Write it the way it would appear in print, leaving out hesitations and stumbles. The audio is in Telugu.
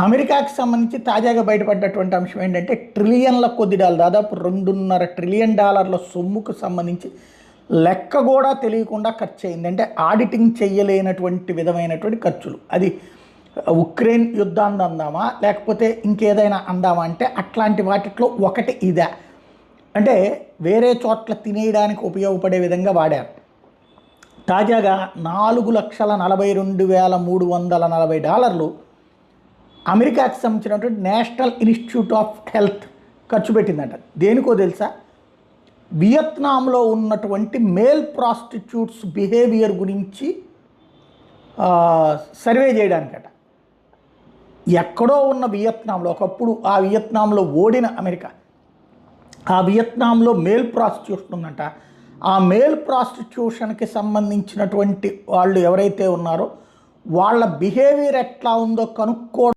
అమెరికాకి సంబంధించి తాజాగా బయటపడ్డటువంటి అంశం ఏంటంటే ట్రిలియన్ల కొద్ది డాలర్, దాదాపు $2.5 ట్రిలియన్ సొమ్ముకు సంబంధించి లెక్క కూడా తెలియకుండా ఖర్చు అయింది. అంటే ఆడిటింగ్ చెయ్యలేనటువంటి విధమైనటువంటి ఖర్చులు. అది ఉక్రెయిన్ యుద్ధాన్ని అందామా లేకపోతే ఇంకేదైనా అందామా అంటే అట్లాంటి వాటిలో ఒకటి ఇదే. అంటే వేరే చోట్ల తినేయడానికి ఉపయోగపడే విధంగా వాడారు. తాజాగా $4,42,340 అమెరికాకి సంబంధించినటువంటి నేషనల్ ఇన్స్టిట్యూట్ ఆఫ్ హెల్త్ ఖర్చు పెట్టిందంట. దేనికో తెలుసా? వియత్నాంలో ఉన్నటువంటి మేల్ ప్రాస్టిట్యూట్స్ బిహేవియర్ గురించి సర్వే చేయడానికట. ఎక్కడో ఉన్న వియత్నాంలో, ఒకప్పుడు ఆ వియత్నాంలో ఓడిన అమెరికా, ఆ వియత్నాంలో మేల్ ప్రాస్టిట్యూషన్ ఉందంట. ఆ మేల్ ప్రాస్టిట్యూషన్కి సంబంధించినటువంటి వాళ్ళు ఎవరైతే ఉన్నారో వాళ్ళ బిహేవియర్ ఎట్లా ఉందో కనుక్కోవడం